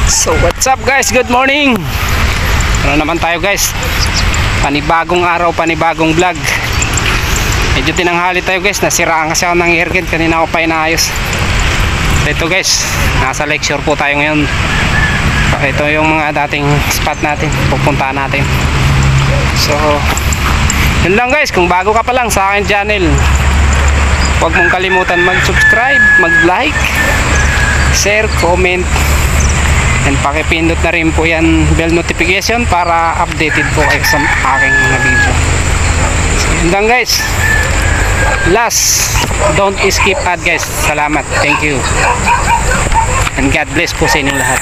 So what's up guys, good morning. Ano naman tayo guys, panibagong araw, panibagong vlog. Medyo tinanghali tayo guys, nasiraan kasi ako ng aircon, kanina ako pa inaayos. Ito guys, nasa lecture po tayo ngayon. Ito yung mga dating spot natin, pupuntahan natin. So yun lang guys, kung bago ka pa lang sa akin channel, huwag mong kalimutan mag-subscribe, mag-like, share, comment, and pakipindot na rin po yan bell notification para updated po kayo sa aking mga video. So yun lang guys, last, don't skip ad guys. Salamat, thank you, and God bless po sa inyong lahat.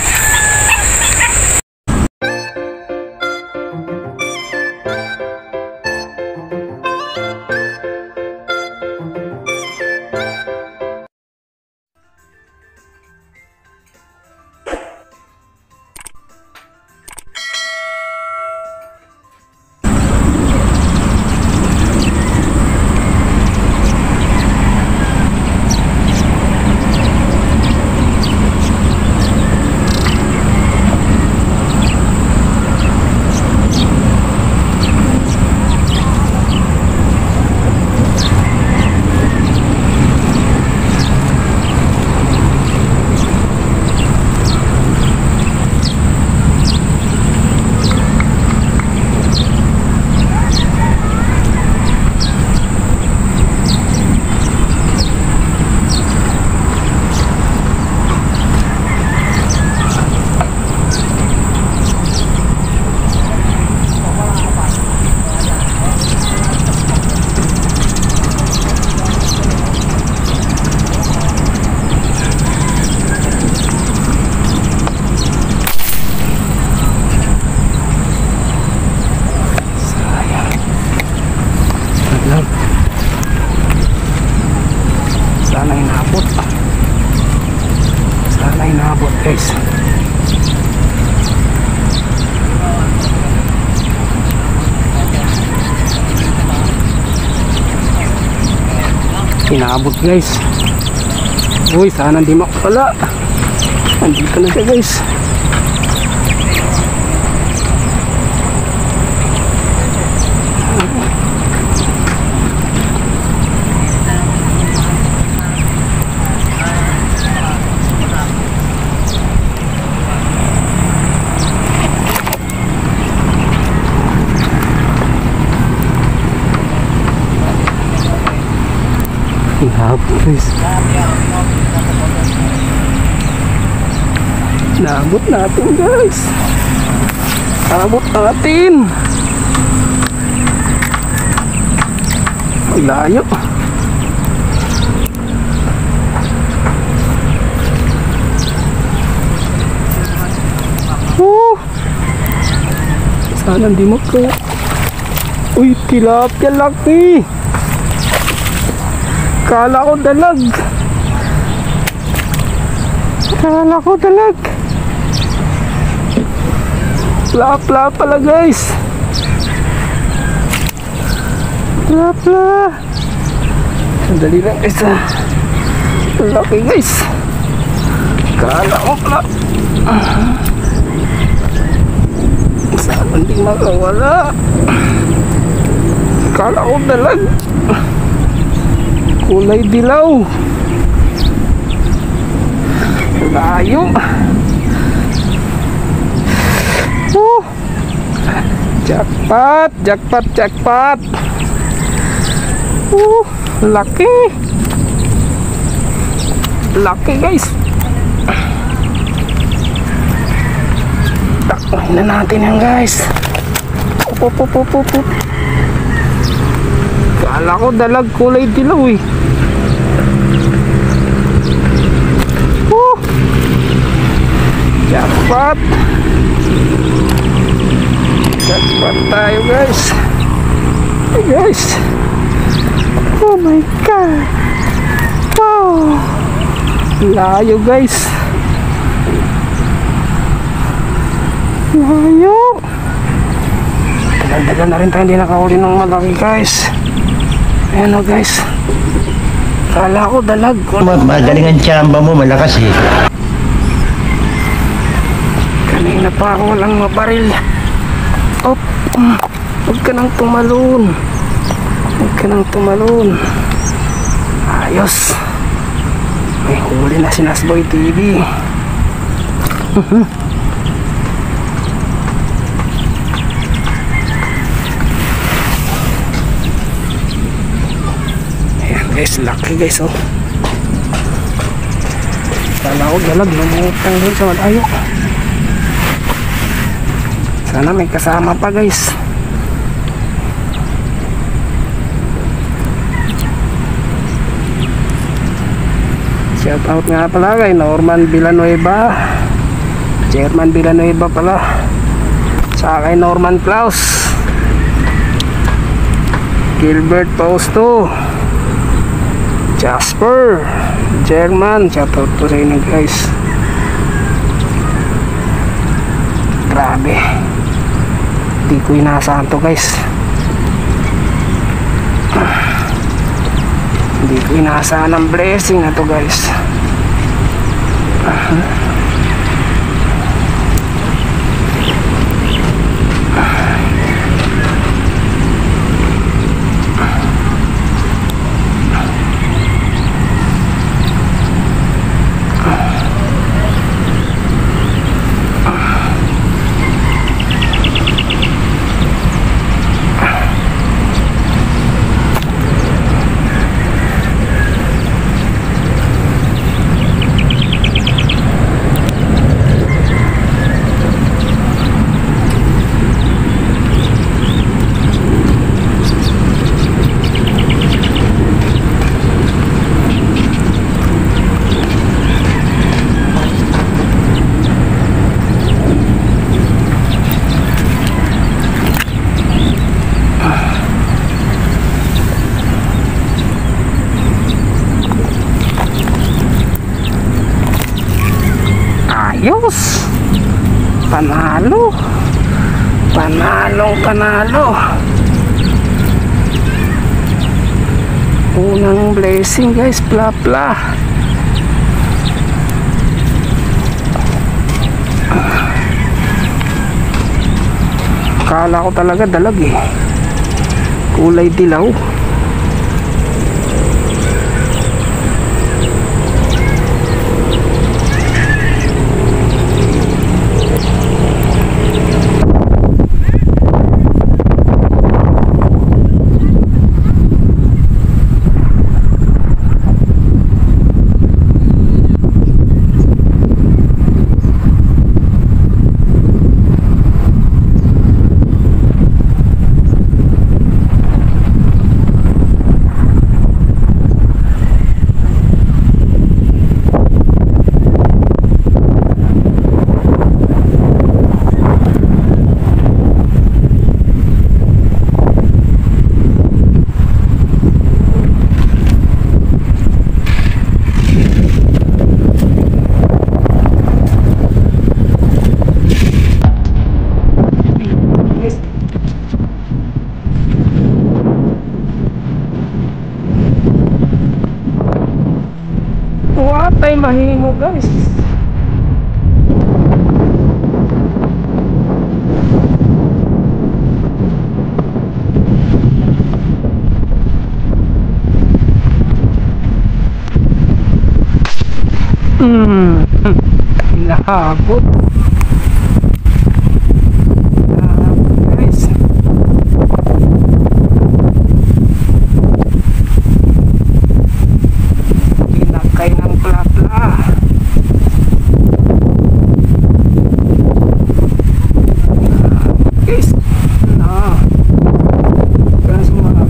Sana inabot guys. Inabot guys. Uy, sana hindi makapala. Nandito na siya guys. Inabot guys. Inabot natin guys. Inabot natin. Ang layo. Sana hindi magkaya. Uy, tilapia laki. Kala ko dalag. Kala ko dalag. Pla pala guys. Pla. Sandali lang guys. Laki guys. Kala ko pla. Saan hindi makawala. Kala ko dalag. Kulay dilaw. Layo. Jackpot, jackpot, jackpot. Laki. Laki guys. Takuin na natin yan guys. Up. Kala ko dalag, kulay dilaw eh. Jackpot. Jackpot tayo guys. Hey guys. Oh my god. Wow. Layo guys. Layo. Tagal na rin tayo hindi nakahuli ng malaki guys. Ayan o guys. Kala ko dalag. Magaling ang tsamba mo, malakas eh. pa ako lang mabaril. Op, huwag ka nang tumalon. Huwag ka nang tumalon. Ayos. May huli na si Nasboy TV. Ayan guys, laki guys oh. Kala ko galag, lumutang doon sa malayo. Sana may kasama pa guys. Shout out nga pala kay Norman Villanueva, Chairman Villanueva pala, sa kay Norman Claus, Gilbert Pausto, Jasper, German. Shout out po sa inyo guys. Grabe, di ko inaasahan to guys. Hindi ko inaasahan ang blessing na to guys. Ayos, panalo, panalo. Unang blessing guys, pla. Kala ko talaga dalag eh, kulay dilaw. Watay mahimo guys. Inahabot. Guys. Pinakay ng plapla. Guys. Na. Kaso mga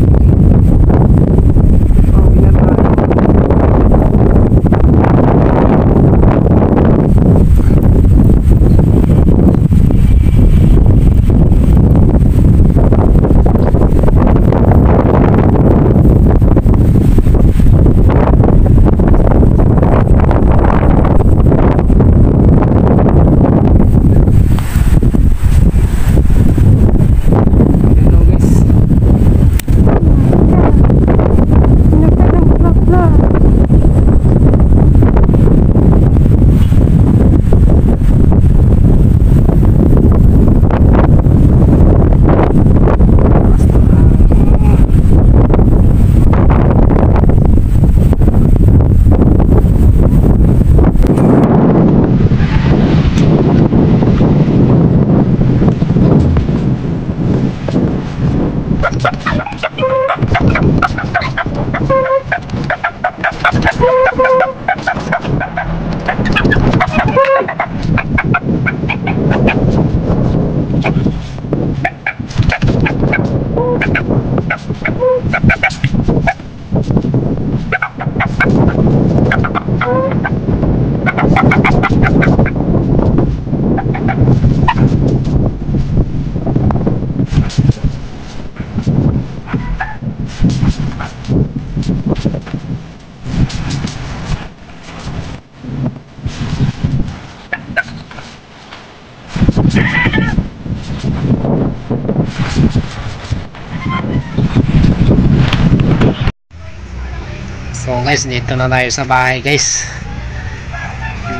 guys, dito na tayo sa bahay guys.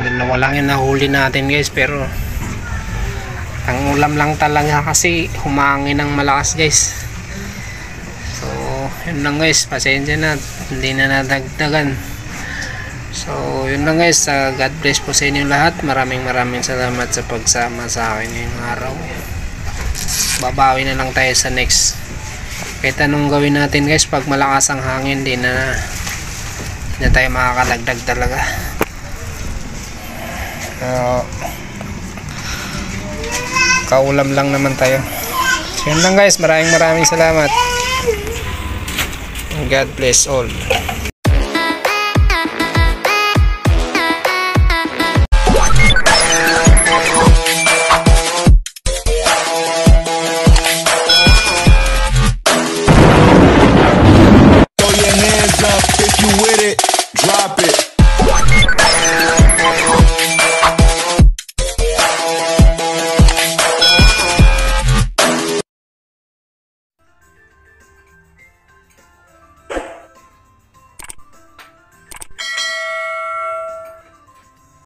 Dalawa lang yung nahuli natin guys, pero ang ulam lang talaga kasi humangin ng malakas guys. So yun lang guys, pasensya na, hindi na nadagdagan. So yun lang guys, God bless po sa inyo lahat. Maraming salamat sa pagsama sa akin ngayong araw. Babawi na lang tayo sa next. Kahit anong gawin natin guys, pag malakas ang hangin, hindi na tayo makakadagdag talaga. Kaulam lang naman tayo. So yun lang guys, maraming salamat. God bless all.